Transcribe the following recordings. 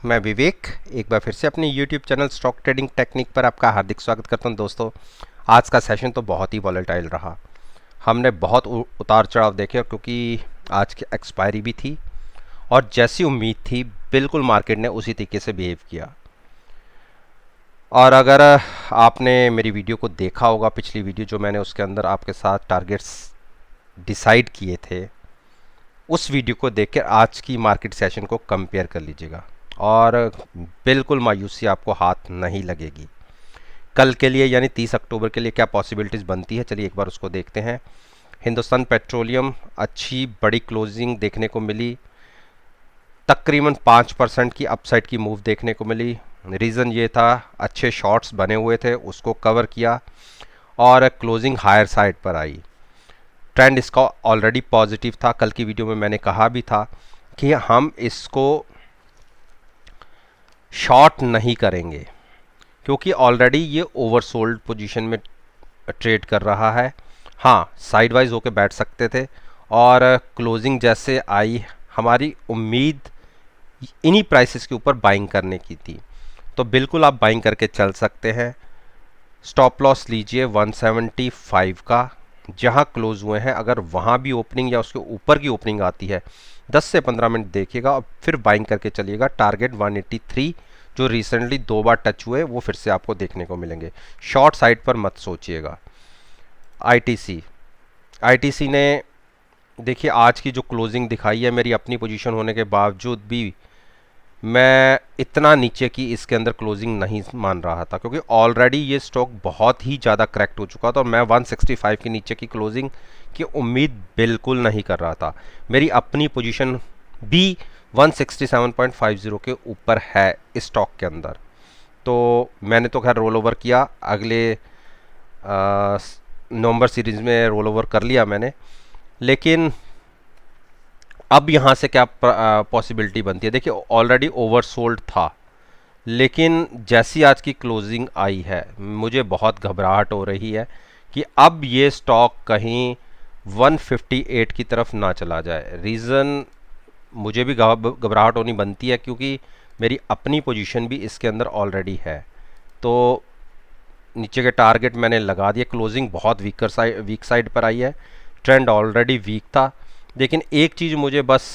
मैं विवेक एक बार फिर से अपने YouTube channel stock trading technique पर आपका हार्दिक स्वागत करता हूं। दोस्तों, आज का सेशन तो बहुत ही वॉलेटाइल रहा। हमने बहुत उतार चढ़ाव देखे क्योंकि आज की एक्सपायरी भी थी और जैसी उम्मीद थी बिल्कुल मार्केट ने उसी तरीके से बिहेव किया। और अगर आपने मेरी वीडियो को देखा होगा, पिछली वीडियो जो मैंने उसके अंदर आपके साथ टारगेट्स डिसाइड किए थे, उस वीडियो को देखकर आज की मार्केट सेशन को कंपेयर कर लीजिएगा और बिल्कुल मायूसी आपको हाथ नहीं लगेगी। कल के लिए यानी 30 अक्टूबर के लिए क्या पॉसिबिलिटीज़ बनती है, चलिए एक बार उसको देखते हैं। हिंदुस्तान पेट्रोलियम अच्छी बड़ी क्लोजिंग देखने को मिली, तकरीबन 5% की अपसाइड की मूव देखने को मिली। रीज़न ये था, अच्छे शॉर्ट्स बने हुए थे, उसको कवर किया और क्लोजिंग हायर साइड पर आई। ट्रेंड इसका ऑलरेडी पॉजिटिव था। कल की वीडियो में मैंने कहा भी था कि हम इसको शॉर्ट नहीं करेंगे क्योंकि ऑलरेडी ये ओवरसोल्ड पोजीशन में ट्रेड कर रहा है। हाँ, साइडवाइज होके बैठ सकते थे और क्लोजिंग जैसे आई, हमारी उम्मीद इन्हीं प्राइसेस के ऊपर बाइंग करने की थी, तो बिल्कुल आप बाइंग करके चल सकते हैं। स्टॉप लॉस लीजिए 175 का, जहां क्लोज हुए हैं अगर वहां भी ओपनिंग या उसके ऊपर की ओपनिंग आती है 10 से 15 मिनट देखिएगा और फिर बाइंग करके चलिएगा। टारगेट 183 जो रिसेंटली 2 बार टच हुए वो फिर से आपको देखने को मिलेंगे। शॉर्ट साइड पर मत सोचिएगा। आईटीसी ने देखिए आज की जो क्लोजिंग दिखाई है, मेरी अपनी पोजीशन होने के बावजूद भी मैं इतना नीचे की इसके अंदर क्लोजिंग नहीं मान रहा था क्योंकि ऑलरेडी ये स्टॉक बहुत ही ज़्यादा क्रैक्ट हो चुका था और मैं 165 के नीचे की क्लोजिंग की उम्मीद बिल्कुल नहीं कर रहा था। मेरी अपनी पोजीशन भी 167.50 के ऊपर है इस स्टॉक के अंदर, तो मैंने तो खैर रोल ओवर किया, अगले नवंबर सीरीज़ में रोल ओवर कर लिया मैंने। लेकिन अब यहाँ से क्या पॉसिबिलिटी बनती है, देखिए ऑलरेडी ओवरसोल्ड था, लेकिन जैसी आज की क्लोजिंग आई है मुझे बहुत घबराहट हो रही है कि अब ये स्टॉक कहीं 158 की तरफ ना चला जाए। रीज़न मुझे भी घबराहट होनी बनती है क्योंकि मेरी अपनी पोजीशन भी इसके अंदर ऑलरेडी है। तो नीचे के टारगेट मैंने लगा दिए। क्लोजिंग बहुत वीक साइड पर आई है, ट्रेंड ऑलरेडी वीक था, लेकिन एक चीज़ मुझे बस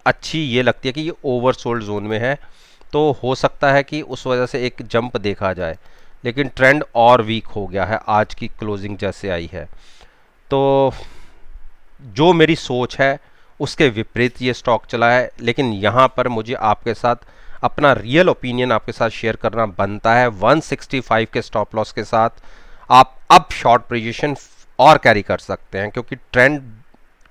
अच्छी ये लगती है कि ये ओवरसोल्ड जोन में है, तो हो सकता है कि उस वजह से एक जंप देखा जाए, लेकिन ट्रेंड और वीक हो गया है आज की क्लोजिंग जैसे आई है। तो जो मेरी सोच है उसके विपरीत ये स्टॉक चला है, लेकिन यहाँ पर मुझे आपके साथ अपना रियल ओपिनियन आपके साथ शेयर करना बनता है। 165 के स्टॉप लॉस के साथ आप अब शॉर्ट पोजीशन और कैरी कर सकते हैं क्योंकि ट्रेंड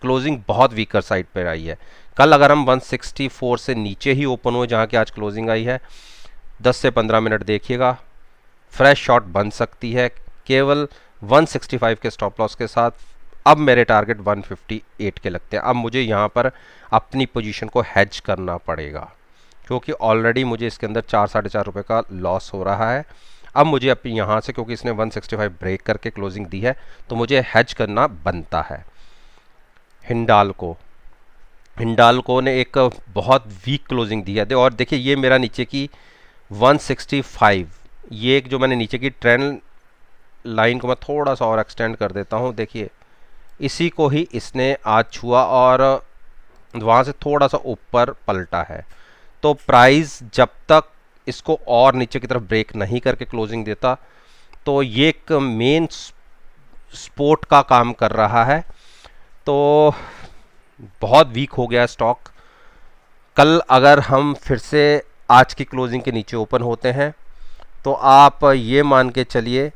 क्लोजिंग बहुत वीकर साइड पर आई है। कल अगर हम 164 से नीचे ही ओपन हुए जहाँ की आज क्लोजिंग आई है, 10 से 15 मिनट देखिएगा, फ्रेश शॉट बन सकती है केवल 165 के स्टॉप लॉस के साथ। अब मेरे टारगेट 158 के लगते हैं। अब मुझे यहाँ पर अपनी पोजीशन को हेज करना पड़ेगा क्योंकि ऑलरेडी मुझे इसके अंदर 4-4.5 रुपये का लॉस हो रहा है। अब मुझे अपनी यहाँ से, क्योंकि इसने 165 ब्रेक करके क्लोजिंग दी है, तो मुझे हेज करना बनता है। हिंडाल्को ने एक बहुत वीक क्लोजिंग दी है और देखिए ये मेरा नीचे की 165, ये एक जो मैंने नीचे की ट्रेंड लाइन को मैं थोड़ा सा और एक्सटेंड कर देता हूँ। देखिए इसी को ही इसने आज छुआ और वहाँ से थोड़ा सा ऊपर पलटा है। तो प्राइस जब तक इसको और नीचे की तरफ ब्रेक नहीं करके क्लोजिंग देता, तो ये एक मेन सपोर्ट का काम कर रहा है। तो बहुत वीक हो गया स्टॉक। कल अगर हम फिर से आज की क्लोजिंग के नीचे ओपन होते हैं तो आप ये मान के चलिए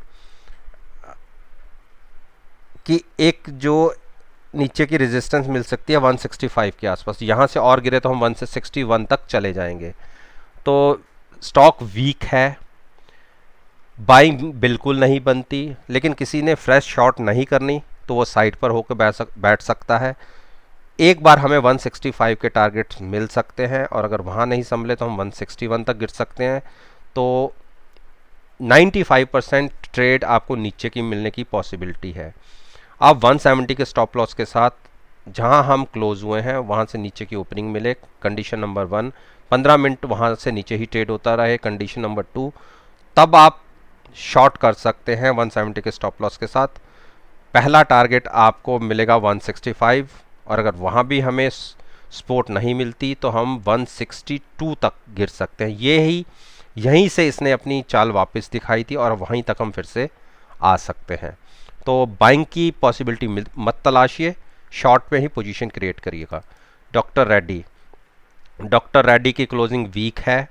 कि एक जो नीचे की रेजिस्टेंस मिल सकती है 165 के आसपास, यहाँ से और गिरे तो हम 161 तक चले जाएंगे। तो स्टॉक वीक है, बाइंग बिल्कुल नहीं बनती, लेकिन किसी ने फ्रेश शॉट नहीं करनी तो वो साइड पर होकर बैठ सकता है। एक बार हमें 165 के टारगेट्स मिल सकते हैं और अगर वहाँ नहीं संभले तो हम 161 तक गिर सकते हैं। तो 95% ट्रेड आपको नीचे की मिलने की पॉसिबिलिटी है। आप 170 के स्टॉप लॉस के साथ जहां हम क्लोज हुए हैं वहां से नीचे की ओपनिंग मिले, कंडीशन नंबर 1, 15 मिनट वहाँ से नीचे ही ट्रेड होता रहे, कंडीशन नंबर 2, तब आप शॉर्ट कर सकते हैं 170 के स्टॉप लॉस के साथ। पहला टारगेट आपको मिलेगा 165, और अगर वहाँ भी हमें सपोर्ट नहीं मिलती तो हम 162 तक गिर सकते हैं। यहीं से इसने अपनी चाल वापस दिखाई थी और वहीं तक हम फिर से आ सकते हैं। तो बाइंग की पॉसिबिलिटी मत तलाशिए, शॉर्ट पे ही पोजीशन क्रिएट करिएगा। डॉक्टर रेड्डी की क्लोजिंग वीक है,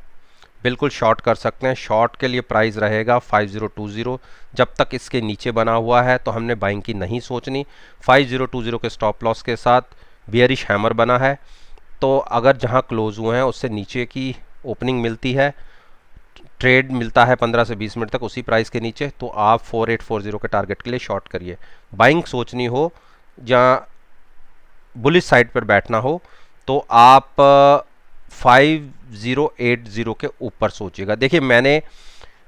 बिल्कुल शॉर्ट कर सकते हैं। शॉर्ट के लिए प्राइस रहेगा 5020। जब तक इसके नीचे बना हुआ है तो हमने बाइंग की नहीं सोचनी। 5020 के स्टॉप लॉस के साथ बियरिश हैमर बना है, तो अगर जहां क्लोज हुए हैं उससे नीचे की ओपनिंग मिलती है, ट्रेड मिलता है 15 से 20 मिनट तक उसी प्राइस के नीचे, तो आप 4840 के टारगेट के लिए शॉर्ट करिए। बाइंग सोचनी हो या बुलिश साइड पर बैठना हो तो आप 5080 के ऊपर सोचिएगा। देखिए, मैंने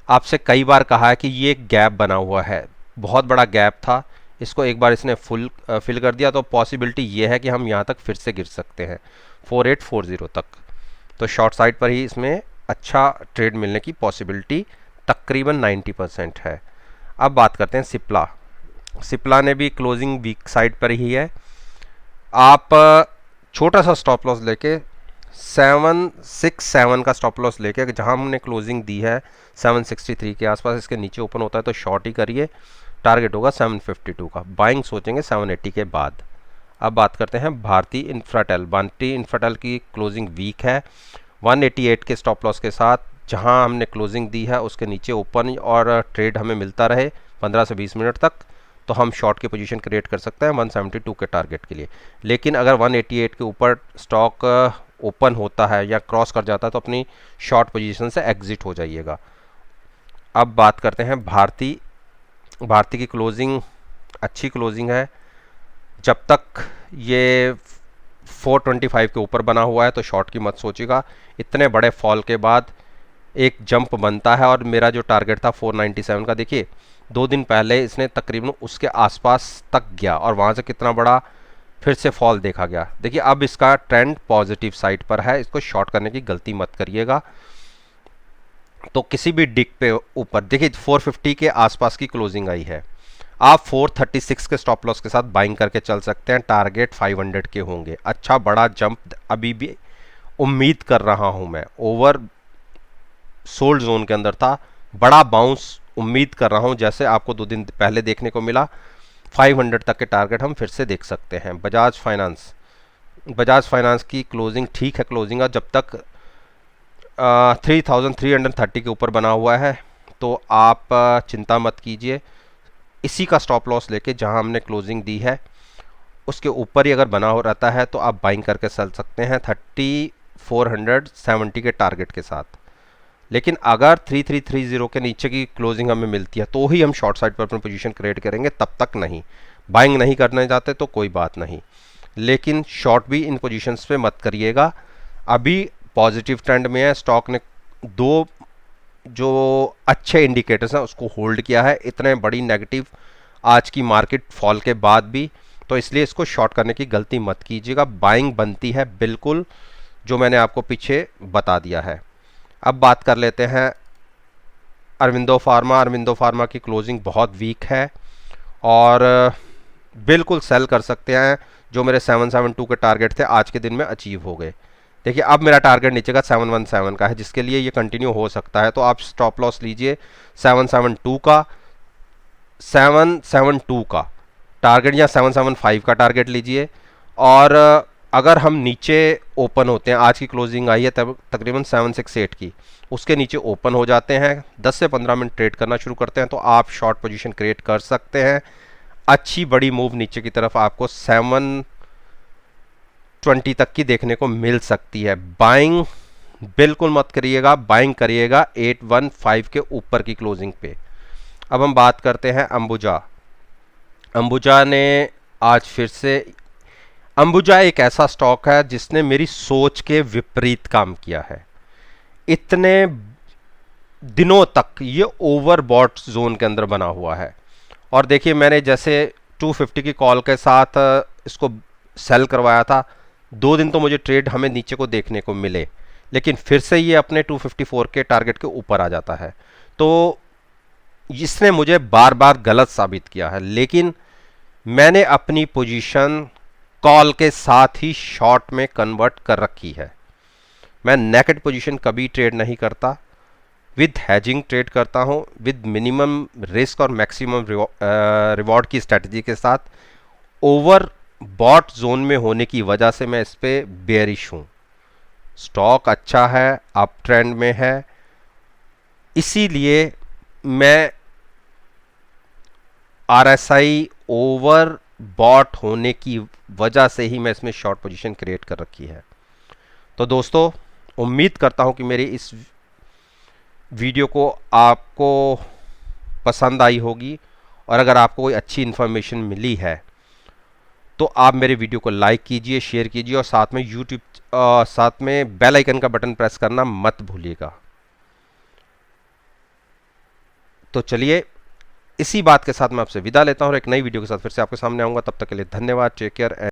आपसे कई बार कहा है कि ये एक गैप बना हुआ है, बहुत बड़ा गैप था, इसको एक बार इसने फिल कर दिया तो पॉसिबिलिटी ये है कि हम यहाँ तक फिर से गिर सकते हैं 4840 तक। तो शॉर्ट साइड पर ही इसमें अच्छा ट्रेड मिलने की पॉसिबिलिटी तकरीबन 90% है। अब बात करते हैं सिप्ला ने भी क्लोजिंग वीक साइड पर ही है। आप छोटा सा स्टॉप लॉस लेके 767 का स्टॉप लॉस लेके, जहां हमने क्लोजिंग दी है 763 के आसपास, इसके नीचे ओपन होता है तो शॉर्ट ही करिए। टारगेट होगा 752 का, बाइंग सोचेंगे 780 के बाद। अब बात करते हैं भारती इन्फ्राटेल की क्लोजिंग वीक है, 188 के स्टॉप लॉस के साथ। जहां हमने क्लोजिंग दी है उसके नीचे ओपन और ट्रेड हमें मिलता रहे 15 से 20 मिनट तक, तो हम शॉर्ट की पोजीशन क्रिएट कर सकते हैं 172 के टारगेट के लिए। लेकिन अगर 188 के ऊपर स्टॉक ओपन होता है या क्रॉस कर जाता है तो अपनी शॉर्ट पोजीशन से एग्जिट हो जाइएगा। अब बात करते हैं भारती की क्लोजिंग अच्छी क्लोजिंग है। जब तक ये 425 के ऊपर बना हुआ है तो शॉर्ट की मत सोचिएगा। इतने बड़े फॉल के बाद एक जंप बनता है और मेरा जो टारगेट था 497 का, देखिए 2 दिन पहले इसने तकरीबन उसके आसपास तक गया और वहाँ से कितना बड़ा फिर से फॉल देखा गया। देखिए, अब इसका ट्रेंड पॉजिटिव साइड पर है, इसको शॉर्ट करने की गलती मत करिएगा। तो किसी भी डिक पे ऊपर देखिए 450 के आसपास की क्लोजिंग आई है, आप 436 के स्टॉप लॉस के साथ बाइंग करके चल सकते हैं। टारगेट 500 के होंगे। अच्छा बड़ा जंप अभी भी उम्मीद कर रहा हूं मैं, ओवर सोल्ड जोन के अंदर था, बड़ा बाउंस उम्मीद कर रहा हूं, जैसे आपको 2 दिन पहले देखने को मिला। 500 तक के टारगेट हम फिर से देख सकते हैं। बजाज फाइनेंस की क्लोजिंग ठीक है, क्लोजिंग जब तक 3330 के ऊपर बना हुआ है तो आप चिंता मत कीजिए। इसी का स्टॉप लॉस लेके जहां हमने क्लोजिंग दी है उसके ऊपर ही अगर बना हो रहता है तो आप बाइंग करके चल सकते हैं 3470 के टारगेट के साथ। लेकिन अगर 3330 के नीचे की क्लोजिंग हमें मिलती है तो ही हम शॉर्ट साइड पर अपनी पोजीशन क्रिएट करेंगे, तब तक नहीं। बाइंग नहीं करने जाते तो कोई बात नहीं, लेकिन शॉर्ट भी इन पोजीशंस पे मत करिएगा। अभी पॉजिटिव ट्रेंड में है, स्टॉक ने 2 जो अच्छे इंडिकेटर्स हैं उसको होल्ड किया है इतने बड़ी नेगेटिव आज की मार्केट फॉल के बाद भी, तो इसलिए इसको शॉर्ट करने की गलती मत कीजिएगा। बाइंग बनती है बिल्कुल, जो मैंने आपको पीछे बता दिया है। अब बात कर लेते हैं अरविंदो फार्मा की क्लोजिंग बहुत वीक है और बिल्कुल सेल कर सकते हैं। जो मेरे 772 के टारगेट थे आज के दिन में अचीव हो गए। देखिए, अब मेरा टारगेट नीचे का 717 का है, जिसके लिए ये कंटिन्यू हो सकता है, तो आप स्टॉप लॉस लीजिए 772 का टारगेट या 775 का टारगेट लीजिए। और अगर हम नीचे ओपन होते हैं, आज की क्लोजिंग आई है तकरीबन 768 की, उसके नीचे ओपन हो जाते हैं, 10 से 15 मिनट ट्रेड करना शुरू करते हैं तो आप शॉर्ट पोजीशन क्रिएट कर सकते हैं। अच्छी बड़ी मूव नीचे की तरफ आपको 720 तक की देखने को मिल सकती है। बाइंग बिल्कुल मत करिएगा, बाइंग करिएगा 815 के ऊपर की क्लोजिंग पे। अब हम बात करते हैं अंबुजा ने आज फिर से, अंबुजा एक ऐसा स्टॉक है जिसने मेरी सोच के विपरीत काम किया है। इतने दिनों तक ये ओवरबॉट जोन के अंदर बना हुआ है और देखिए, मैंने जैसे 250 की कॉल के साथ इसको सेल करवाया था, 2 दिन तो मुझे ट्रेड हमें नीचे को देखने को मिले, लेकिन फिर से ये अपने 254 के टारगेट के ऊपर आ जाता है। तो इसने मुझे बार बार गलत साबित किया है, लेकिन मैंने अपनी पोजीशन कॉल के साथ ही शॉर्ट में कन्वर्ट कर रखी है। मैं नेकेड पोजीशन कभी ट्रेड नहीं करता, विद हैजिंग ट्रेड करता हूं, विद मिनिमम रिस्क और मैक्सिमम रिवॉर्ड की स्ट्रेटजी के साथ। ओवर बॉट जोन में होने की वजह से मैं इस पे बेयरिश हूं। स्टॉक अच्छा है, अप ट्रेंड में है, इसीलिए मैं आरएसआई ओवर बॉट होने की वजह से ही मैं इसमें शॉर्ट पोजीशन क्रिएट कर रखी है। तो दोस्तों, उम्मीद करता हूं कि मेरी इस वीडियो को आपको पसंद आई होगी, और अगर आपको कोई अच्छी इन्फॉर्मेशन मिली है तो आप मेरे वीडियो को लाइक कीजिए, शेयर कीजिए, और साथ में साथ में बेल आइकन का बटन प्रेस करना मत भूलिएगा। तो चलिए, इसी बात के साथ मैं आपसे विदा लेता हूं और एक नई वीडियो के साथ फिर से आपके सामने आऊंगा। तब तक के लिए धन्यवाद, टेक केयर।